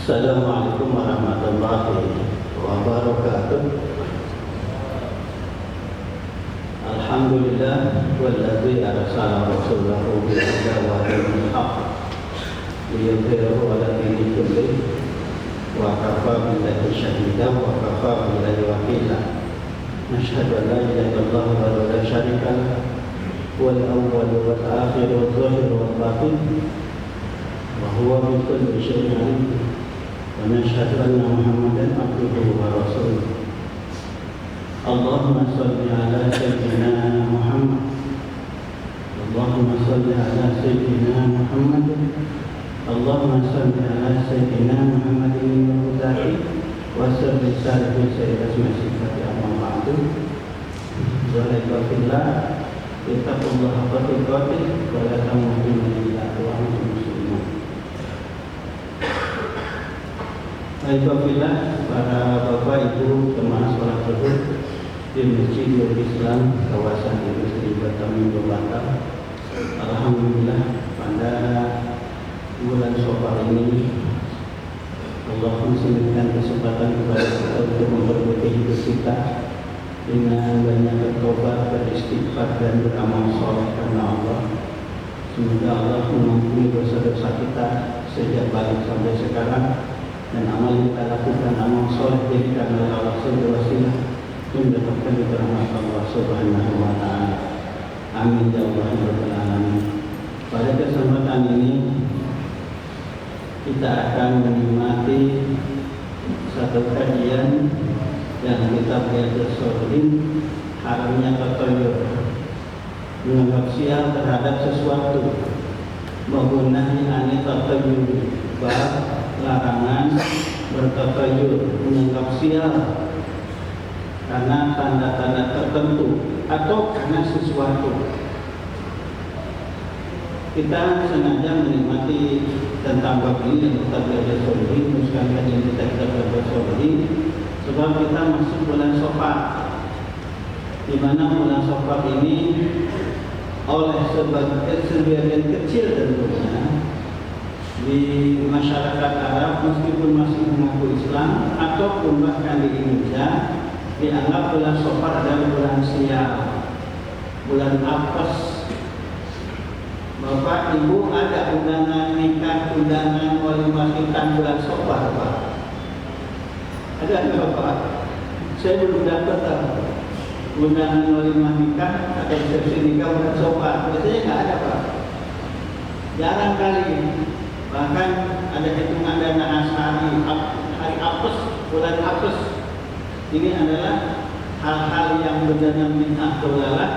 Assalamualaikum warahmatullahi wabarakatuh. Alhamdulillah walladzi arsala rasulahu bil huda wa dinil haqq liyudhhirahu 'ala dini kullih wa kafa billahi shahidan wa kafa billahi wakila. Asyhadu an la ilaha illallah wa la syarika lah wal awwal wal akhir wal zahir wal batin wa huwa bi kulli syai'in 'alim. Wa nashhadu anna Muhammadan abduhu wa rasuluh. Allahumma shalli ala sayyidina Muhammad. Allahumma shalli ala sayyidina Muhammad. Allahumma shalli ala sayyidina Muhammadin al-Hudati wa salli salli sayyidina sifati amma ba'du. Wa laifillah ittaqullaha haqqa tuqatih wa la tamutunna illa wa antum muslimun. Baiklah para bapak ibu jemaah salat zuhur di Masjidil Islam kawasan industri Batam Minggu Batam. Alhamdulillah pada bulan Syawal ini Allah memberikan kesempatan kepada kita untuk memperbaiki hidup kita dengan banyak bertobat, beristighfar dan beramal saleh karena Allah. Semoga Allah mengampuni dosa-dosa kita sejak balik sampai sekarang, dan amal yang kita lakukan amal soleh jadikan oleh Allah sebagai wasilah mendapatkan rahmat Allah Subhanahu wa taala. Amin ya Allah ya rabbal alamin. Pada kesempatan ini kita akan menikmati satu kajian yang kita belajar soal haramnya tatayur, menganggap sial terhadap sesuatu, menggunakan aneh tatayur, larangan bertatayur, menganggap sial karena tanda-tanda tertentu atau karena sesuatu. Kita sengaja menikmati tentang bab ini yang kita belajar soal ini, sekalian yang kita belajar soal ini, sebab kita masuk bulan Syawal, di mana bulan Syawal ini oleh sebagian kecil tentunya di masyarakat Arab, meskipun masih mengaku Islam ataupun bahkan di Indonesia, dianggap bulan Syawal adalah bulan sial, bulan apes. Bapak Ibu, ada undangan nikah, undangan walimah hitam bulan Syawal, Pak? Ada nggak, Pak? Saya belum dapat undangan walimah nikah atau resepsi nikah bulan Syawal. Biasanya nggak ada, Pak. Jarang kali. Bahkan ada hitungan dana ashari, hari apes, bulan apes. Ini adalah hal-hal yang benar-benar bid'ah dolalah,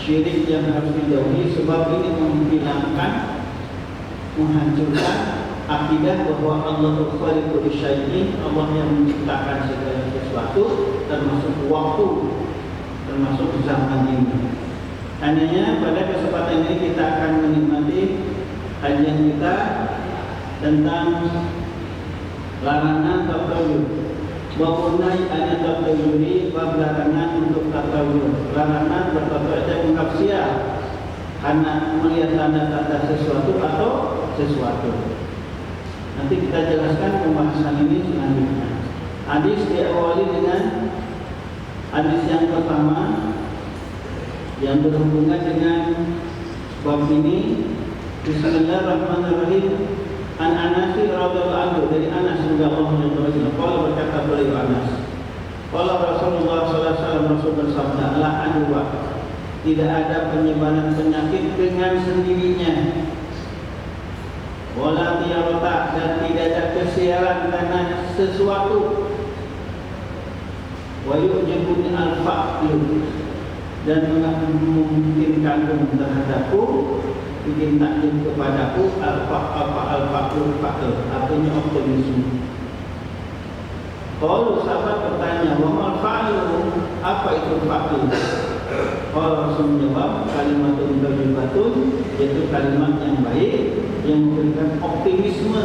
syirik yang harus dijauhi, sebab ini menghilangkan, menghancurkan akidah bahwa Allah khaliqul syai'in, Allah yang menciptakan segala sesuatu, termasuk waktu, termasuk zaman ini. Hanya pada kesempatan ini kita akan menikmati kajian kita tentang larangan tatayur, wapunai ada tatayuri, bab larangan untuk tatayur, larangan bertatayur menganggap sial karena melihat tanda-tanda sesuatu atau sesuatu. Nanti kita jelaskan pembahasan ini selanjutnya. Hadis diawali dengan hadis yang pertama yang berhubungan dengan bab ini. Bismillahirrahmanirrahim. An Anas radhiyallahu anhu, dari Anas radhiyallahu anhu, qala berkata beliau Anas, qala Rasulullah sallallahu alaihi wasallam, Rasul bersabda, la adwa, tidak ada penyebaran penyakit dengan sendirinya, wala tiyarata, dan tidak ada kesialan karena sesuatu, wa yu'jibuni al-faqru, dan memungkinkan terhadapku, bikin takjub kepadaku al-faqru, artinya optimisme. Kalau sahabat bertanya, wa mal fa'lu, apa itu faqru? Kalau Rasul menjawab, kalimatun thayyibatun, yaitu kalimat yang baik yang memberikan optimisme,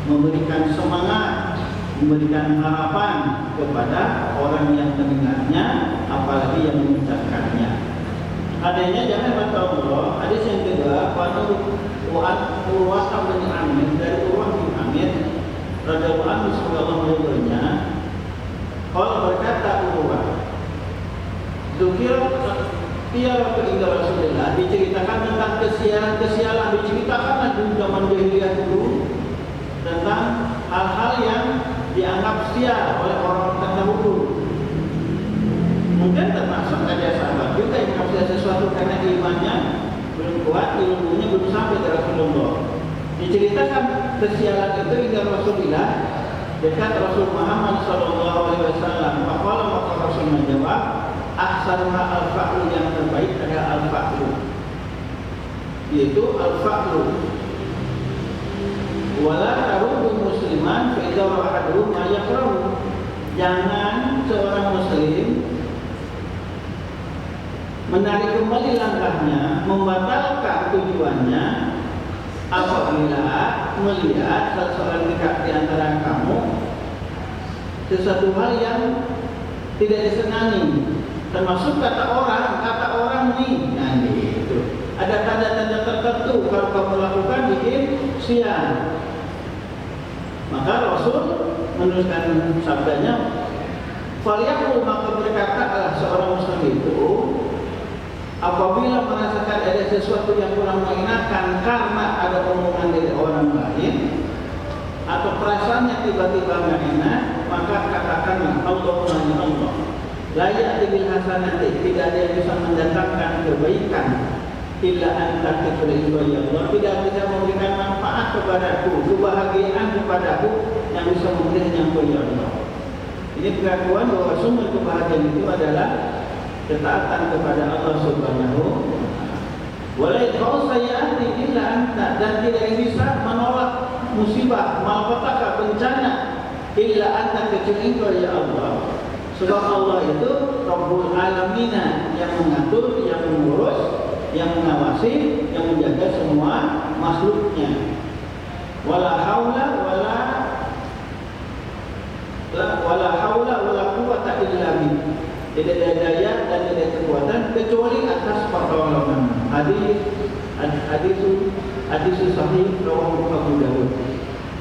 memberikan semangat, memberikan harapan kepada orang yang mendengarnya, apalagi yang mengucapkannya. Adanya jangan baca Allah. Hadis yang kedua, Urwah bin Amir, dari Urwah bin Amir radhiyallahu anhu semoga Allah meridhoinya, kalau berkata Urwah, Dzukira tiara keinggal Rasulullah, diceritakan tentang kesialan, diceritakan di zaman jahiliyah dulu tentang hal-hal yang dianggap sial oleh orang terdahulu. Mungkin termasuk ada sahabat juga yang mengaku sesuatu karena imannya belum kuat, ilmunya belum sampai ke Rasulullah. Diceritakan kesialan itu hingga Rasulullah dekat Rasul Muhammad Sallallahu Alaihi Wasallam. Maka Rasul menjawab, ahsanuha al-fa'lu, yang terbaik adalah al-fa'lu, yaitu al-fa'lu. Wala tarudu musliman fa idza wa'adahu ma yakrahu. Jangan seorang muslim menarik kembali langkahnya, membatalkan tujuannya apabila melihat seseorang dekat di antara kamu sesuatu hal yang tidak disenangi, termasuk kata orang nih, nah gitu. Ada tanda-tanda tertentu kalau kamu lakukan bikin sial. Maka Rasul meneruskan sabdanya, "Faliyaqul," maka berkatalah seorang muslim itu apabila merasakan ada sesuatu yang kurang mengenakan karena ada omongan dari orang lain atau perasaannya tiba-tiba nggak enak, maka katakanlah Allahumma ya Allah, la ya'ti bil hasanati, tidak ada yang bisa mendatangkan kebaikan illa anta kecuali ya Allah, tidak bisa memberikan manfaat kepadaku, kebahagiaan kepadaku yang bisa memberikan ya Allah. Ini pengakuan bahwa sumber kebahagiaan itu adalah ketaatan kepada Allah Subhanahu wa taala. Walai kau sayati illa anta, dan tidak bisa menolak musibah, malapetaka, bencana illa anta kecuali engkau ya Allah. Sebab Allah itu Rabbul Alamina, yang mengatur, yang mengurus, yang mengawasi, yang menjaga semua makhluknya. Wala haula wala quwwata illa billah. Tidak ada daya dan tidak ada kekuatan kecuali atas pertolongan. Hadis sahih rawahu Abu Dawud.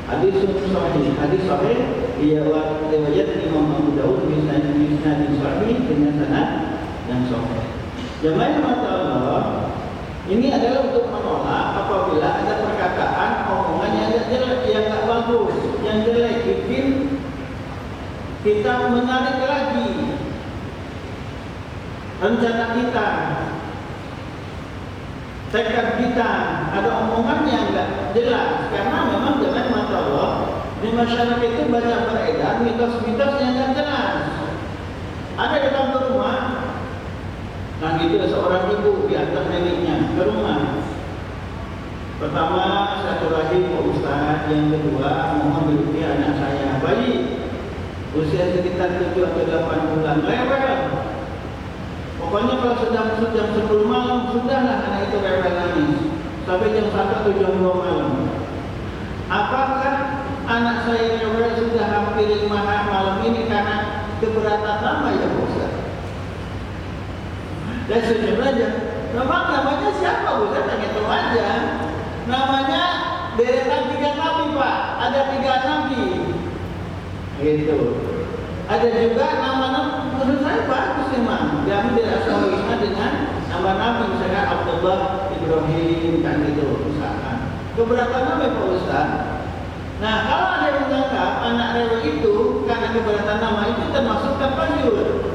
Hadis sahih riwayat Imam Abu Dawud bisnad sahih dengan sanad yang sahih. Jemaah mata Allah, ini adalah untuk menolak apabila ada perkataan, omongan yang jelek, yang tak bagus, yang jelek, bikin kita menarik lagi rencana kita, tekad kita. Ada omongan yang enggak jelas, karena memang dengan mata Allah di masyarakat itu banyak beredar mitos-mitos yang enggak jelas. Ada di dalam rumah, kan itu seorang ibu diantar neneknya ke rumah. Pertama, silaturahim Pak Ustaz. Yang kedua, mohon diuji anak saya bayi usia sekitar 7 atau 8 bulan, rewel. Pokoknya kalau jam 10 malam sudahlah anak itu rewel nangis sampai jam 1 atau jam 2 malam. Apakah anak saya rewel sudah hampir 5 malam ini karena keberatan nama ya Ustaz? Dan sebenarnya memang namanya siapa Ustaz? Tanya tahu aja. Namanya deretan 3 nabi Pak. Ada 3 nabi. Gitu. Ada juga nama-nama menurut saya bagus memang. Diambil dari Asmaul Husna dengan nama nabi, misalnya Abdullah, Ibrahim, kan gitu misalkan. Keberatan nama Pak Ustaz. Nah, kalau ada yang menganggap anak rewel itu karena keberatan nama itu termasuk tapayyur,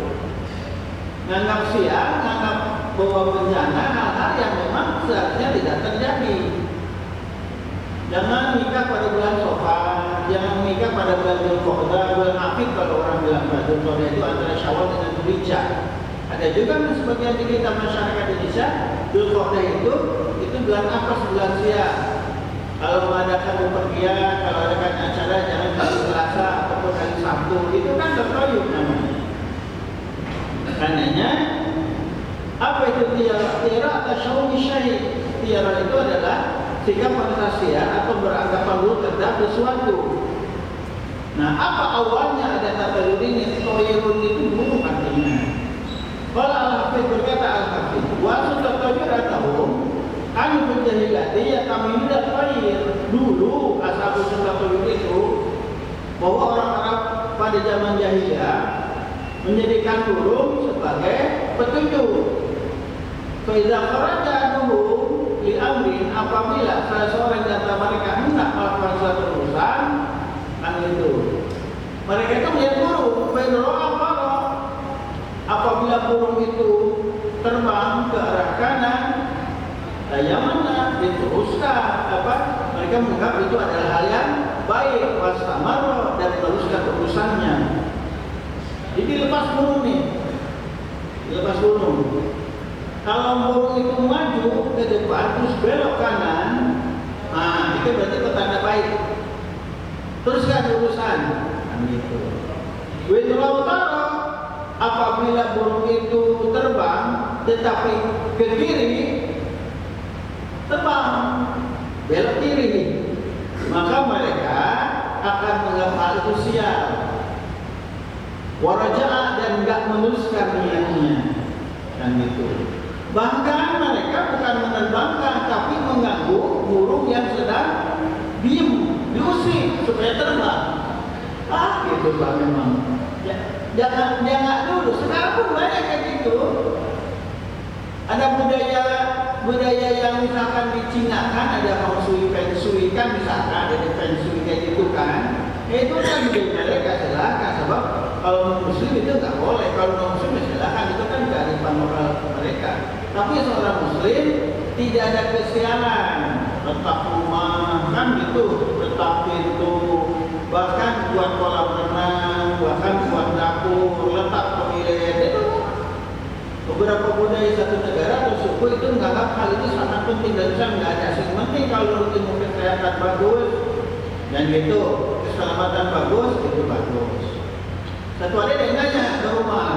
nganggap sial, nganggap bahwa bencana, hal-hal yang memang seharusnya tidak terjadi. Jangan nikah pada bulan Safar, jangan nikah pada bulan Dzulqa'dah, bulan Afiq kalau orang bilang Dzulqa'dah itu antara Syawal dengan Dzulhijjah. Ada juga sebagian di kita masyarakat Indonesia, Dzulqa'dah itu bulan apa? Bulan siang. Kalau mengadakan bepergian, kalau adakan acara jangan hari Selasa ataupun hari Sabtu, itu kan tertoyuk namanya. Karenanya apa itu tiara? Tiara atau syawmi syahid. Tiara itu adalah sikap fantasi atau beranggapan dulu terhadap sesuatu. Nah, apa awalnya ada tabayun ini? Toyirun itu buruk artinya. Kalau Al-Hafidh berkata Al-Hafidh, waktu tabayun atau kami berjahilati ya kami tidak toyir. Dulu asal tabayun itu bahwa orang Arab pada zaman jahiliyah menjadikan burung sebagai petunjuk. Faiza kharaja aduhum li amrin, apabila salah seorang di antara mereka hendak melakukan suatu urusan, kan itu. Mereka itu melihat burung, apabila burung itu terbang ke arah kanan, mana diteruskan mereka menganggap itu adalah hal yang baik, wastamaro, dan teruskan urusannya. Jadi lepas burung nih, lepas burung. Kalau burung itu maju ke depan terus belok kanan, itu berarti petanda baik. Teruskan urusan, kan gitu. Witlautaro, apabila burung itu terbang tetapi ke kiri, terbang belok kiri, maka mereka akan menganggap hal itu sial. Waraja'a, dan enggak meneruskan niatnya, kan gitu. Bahkan mereka bukan menerbangkan tapi mengganggu burung yang sedang diem, diusir supaya terbang. Gitu Pak memang. Jangan dulu. Sekarang pun banyak kayak gitu. Ada budaya yang misalkan di Cina kan ada feng shui kan, misalkan ada feng shui kayak gitu kan. Itu kan budaya mereka, silakan, sebab kalau muslim itu nggak boleh, kalau non muslim silakan, itu kan kearifan moral mereka. Tapi seorang muslim tidak ada kesialan, letak rumah kan gitu, letak pintu, bahkan buat kolam renang, bahkan buat dapur, letak toilet. Itu beberapa budaya satu negara atau suku itu menganggap hal itu sangat penting dan nggak ada yang penting kalau ilmu kesehatan bagus dan gitu, keselamatan bagus, itu bagus. Satu hari dia nanya ke rumah,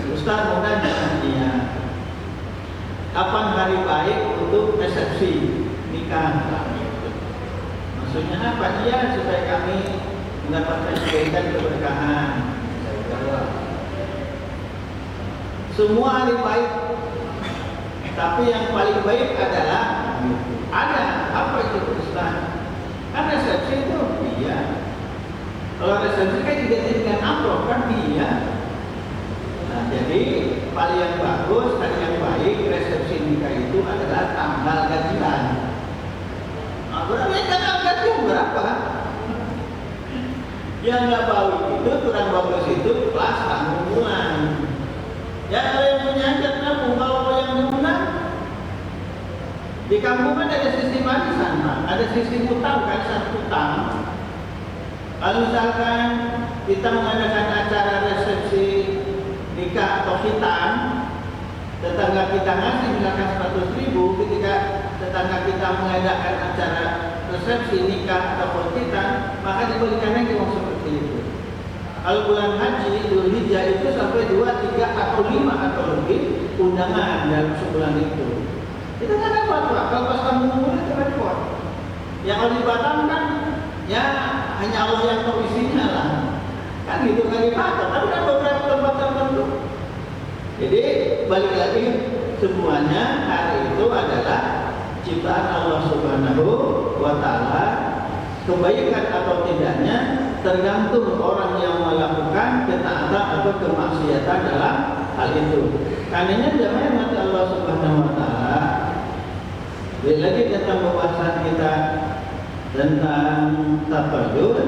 Ustaz mau nanya, iya, kapan hari baik untuk resepsi nikah? Maksudnya apa? Iya, supaya kami mendapatkan kebaikan keberkahan. Saya jawab, semua hari baik, tapi yang paling baik adalah ada apa itu Ustaz? Kan resepsi itu, iya. Kalau resepsi kan identik dengan amplop kan, iya. Nah, jadi paling yang bagus, hari yang baik resepsi nikah itu adalah tanggal gajian. Berapa tanggal gajian berapa? Yang nggak baik itu, kurang bagus itu kelas tanggung bulan. Ya kalau yang punya hajat nabung, kalau yang menang di kampung kan ada sistem warisan, Pak. Ada sistem utang kan, satu utang. Kalau misalkan kita mengadakan acara resepsi nikah atau khitan, tetangga kita ngasih misalkan 100.000, ketika tetangga kita mengadakan acara resepsi nikah atau khitan, maka diberikan lagi uang seperti itu. Kalau bulan haji, Dzulhijjah itu sampai 2, 3, atau 5 atau lebih undangan dalam sebulan itu. Kita nggak dapat, Pak. Kalau pas kamu ngomong itu repot. Yang kalau di Batam kan, ya hanya Allah yang tahu isinya lah. Kan gitu kan di Batam, tapi kan beberapa tempat tertentu. Jadi balik lagi, semuanya hari itu adalah ciptaan Allah Subhanahu wa Ta'ala. Kebaikan atau tidaknya tergantung orang yang melakukan ketaatan atau kemaksiatan dalam hal itu. Karenanya jamaah mati Allah Subhanahu wa Ta'ala. Lagi tentang pembahasan kita tentang tafayyur,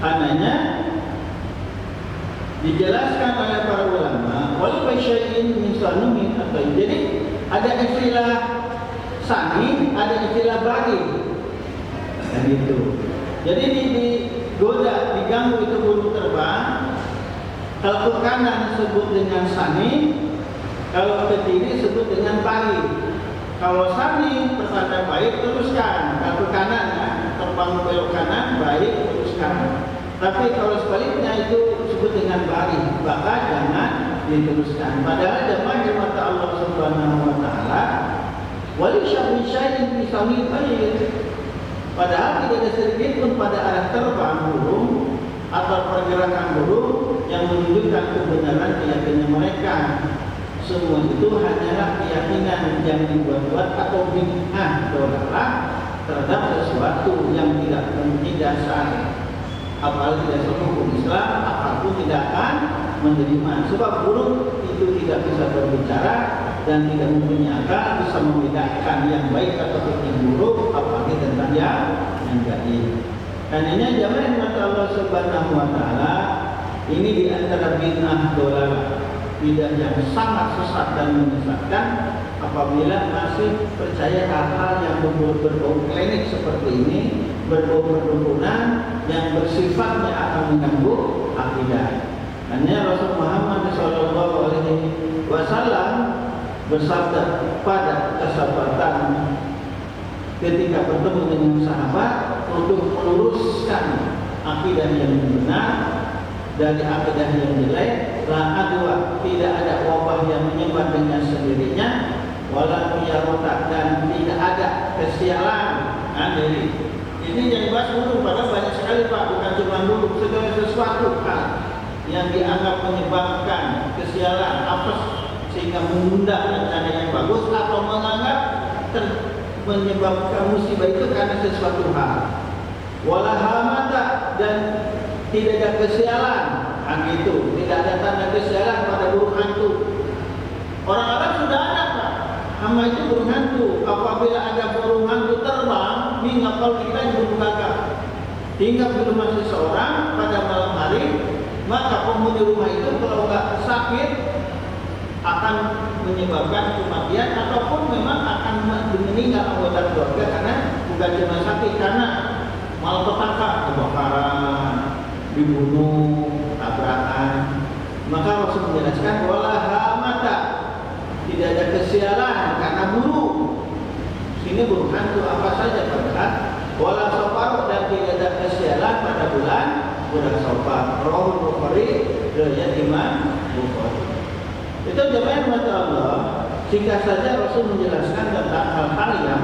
karenanya dijelaskan oleh para ulama wal syai'in min sanumin, atau jadi ada istilah sani, ada istilah bari. Dan itu. Jadi digoda, diganggu itu burung terbang. Kalau ke kanan disebut dengan sani, kalau ke kiri disebut dengan bari. Kalau sani pertanda baik, teruskan. Kalau ke kanan ya, terbang belok kanan, baik, teruskan. Tapi kalau sebaliknya itu disebut dengan bari, maka jangan diteruskan. Padahal jemaah mata Allah Subhanahu wa Ta'ala wali syai'in fi sami bayin. Padahal tidak ada sedikit pun pada arah terbang burung atau pergerakan burung yang menunjukkan kebenaran keyakinan mereka. Semua itu hanyalah keyakinan yang dibuat-buat atau bid'ah dolah terhadap sesuatu yang tidak memiliki dasar. apalagi dasar hukum Islam, apapun tidak akan menerima. Sebab burung itu tidak bisa berbicara dan tidak mempunyai akal, bisa membedakan yang baik atau yang buruk, apalagi tentang yang gaib. Karenanya jamaah mata Allah Subhanahu wa taala ini di antara bid'ah dolalah, bidah yang sangat sesat dan menyesatkan apabila masih percaya hal-hal yang berbau klinik seperti ini, berbau perdukunan yang bersifatnya akan mengganggu akidah. Hanya Rasul Muhammad SAW bersabda pada kesempatan ketika bertemu dengan sahabat untuk meluruskan akidah yang benar dari akidah yang jelek. La adwa, tidak ada wabah yang menyebar dengan sendirinya, wala miyarota, dan tidak ada kesialan. Ini yang dibahas dulu, padahal banyak sekali Pak, bukan cuma dulu, segala sesuatu yang dianggap menyebabkan kesialan, apes, sehingga menunda rencana yang bagus, atau menganggap menyebabkan musibah itu karena sesuatu hal. Wala hamata, dan tidak ada kesialan, itu tidak ada tanda kesialan pada burung hantu. Orang Arab sudah ada Pak, hama itu burung hantu. Apabila ada burung hantu terbang, mengapal kita burung gagak, hingga di rumah seseorang pada malam hari, maka penghuni rumah itu kalau nggak sakit akan menyebabkan kematian ataupun memang akan meninggal anggota keluarga karena bukan cuma sakit, karena malapetaka, kebakaran, dibunuh, tabrakan. Maka Rasul menjelaskan wala hamata, tidak ada kesialan karena burung. Sini burung hantu apa saja pada wala safar, dan tidak ada kesialan pada bulan safar. Rawahul Bukhari, riwayat Imam Bukhari. Itu jemaah mata Allah. Singkat saja Rasul menjelaskan tentang hal-hal yang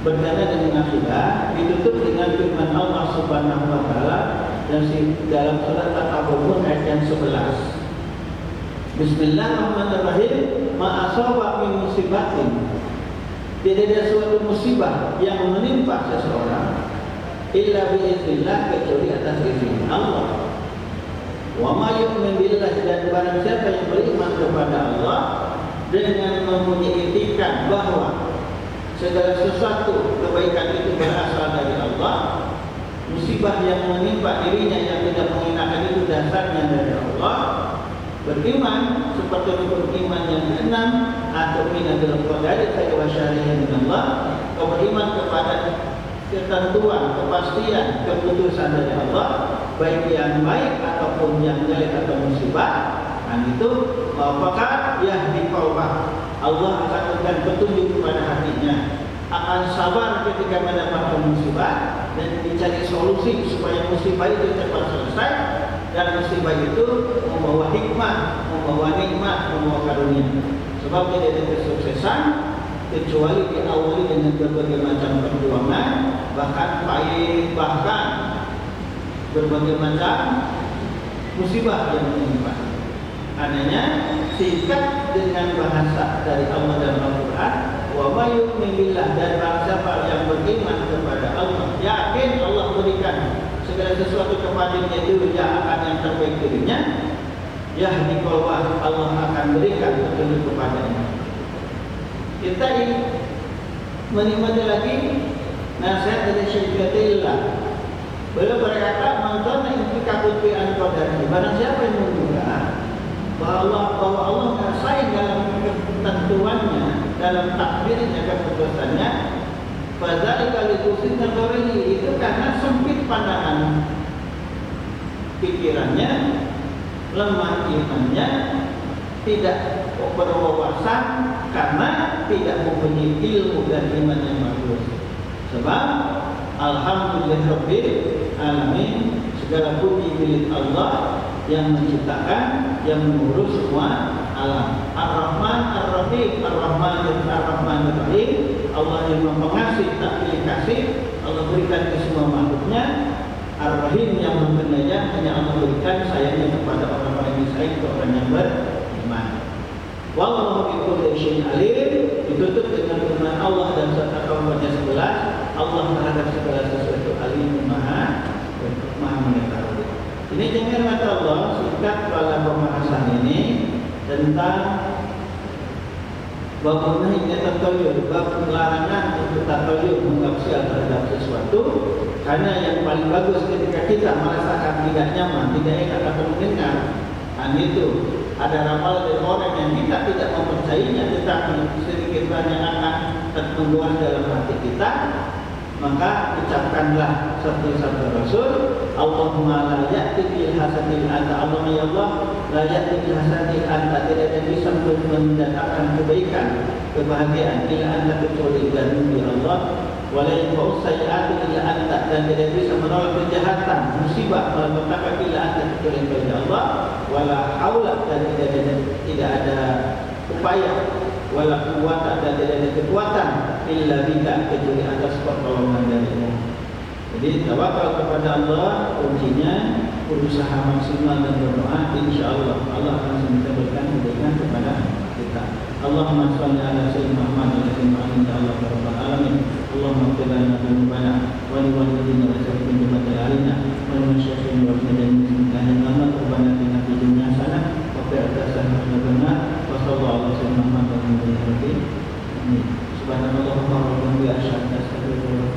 berkaitan dengan akidah, ditutup dengan firman Allah Subhanahu wa taala dan dalam surat At-Taubah ayat yang 11. Bismillahirrahmanirrahim. Ma asaba min musibatin, tidak ada suatu musibah yang menimpa seseorang illa biiznillah, kecuali atas izin Allah. Wa ma yu'min billah, dan barang siapa yang beriman kepada Allah dengan mempunyai etikat bahwa segala sesuatu kebaikan itu berasal dari Allah, musibah yang menimpa dirinya yang tidak mengenakan itu dasarnya dari Allah. Beriman seperti rukun iman yang keenam, atau minatul qadari wa syari'in min Allah, beriman kepada ketentuan, kepastian, keputusan dari Allah, baik yang baik ataupun yang jelek atau musibah. Dan itu apakah yahdi qalbah, Allah akan memberikan petunjuk kepada hatinya, akan sabar ketika mendapatkan musibah dan mencari solusi supaya musibah itu cepat selesai, dan musibah itu membawa hikmah, membawa nikmat, membawa karunia. Sebab tidak ada kesuksesan kecuali diawali dengan berbagai macam perjuangan, bahkan pahit, bahkan berbagai macam musibah yang menimpa. Adanya singkat dengan bahasa dari Allah dan Al-Quran, wa ma yu'min billah, dan siapa yang beriman kepada Allah, yakin Allah berikan segala sesuatu kepadanya itu yang akan yang terbaik dirinya, yahdi qalbah, Allah akan berikan petunjuk kepadanya. Kita ini menikmati lagi nasihat dari Syekh Qatillah. Beliau berkata, "Man kana intikabut fi an-qadari." Barang siapa yang menduga bahwa Allah sayang dalam ketentuannya, dalam takdirnya, keputusannya, fadzalika litusina dzarihi, itu karena sempit pandangan pikirannya, lemah imannya, tidak berwawasan karena tidak mempunyai ilmu dan iman yang bagus. Sebab alhamdulillahirabbil alamin, segala puji milik Allah yang menciptakan, yang mengurus semua alam. Ar-Rahman Ar-Rahim, Ar-Rahmanir-Rahim, Allah yang pengasih tak pilih kasih, Allah berikan ke semua makhluknya. Ar-Rahim yang memberinya, hanya Allah berikan sayangnya kepada orang-orang yang sayang, kepada orang yang beriman. Wallahu bi kulli syai'in alim, ditutup dengan firman Allah dan surat Al-Qamar 11, Allah terhadap segala sesuatu alim, maha mengetahui. tentang bab menahnya tatayur, bab larangan untuk tatayur menggapsial terhadap sesuatu, karena yang paling bagus ketika kita merasakan tidak nyaman, tidak enak atau mendengar, itu ada ramalan dari orang yang kita tidak mempercayainya, tetapi sedikit banyak akan terkeluar dalam hati kita, maka ucapkanlah seperti sabda Rasul, Allahumma la ya'ti bil hasanil anta, Allahumma ya Allah, la ya'ti bil hasanil anta, tidak ada bisa mendatangkan kebaikan, kebahagiaan illa anta, kecuali dari Allah, wa la yanfa'u sayyi'ati illa anta, dan tidak bisa menolak kejahatan, musibah, malapetaka illa anta, kecuali dari Allah, wala haula, dan tidak ada upaya, wala quwwata, dan tidak ada kekuatan illa bika, kecuali atas pertolongan darimu. Jadi tawakal kepada Allah, kuncinya berusaha maksimal dan berdoa, insyaallah Allah akan bisa berikan kebaikan kepada kita. Allahumma shalli ala sayyidina Muhammad wa sallim alaihi ya Allah rabbal alamin. Allahumma qil lana dzunubana wa li walidina wa sayyidina jumata alina wa li masyayikhina wa min kana nama rabbana atina fid dunya hasanah wa fil akhirati hasanah wa sallallahu alaihi wa sallam Muhammad wa alihi wa sahbihi. Subhanallah wa bihamdihi asyhadu an la ilaha illa anta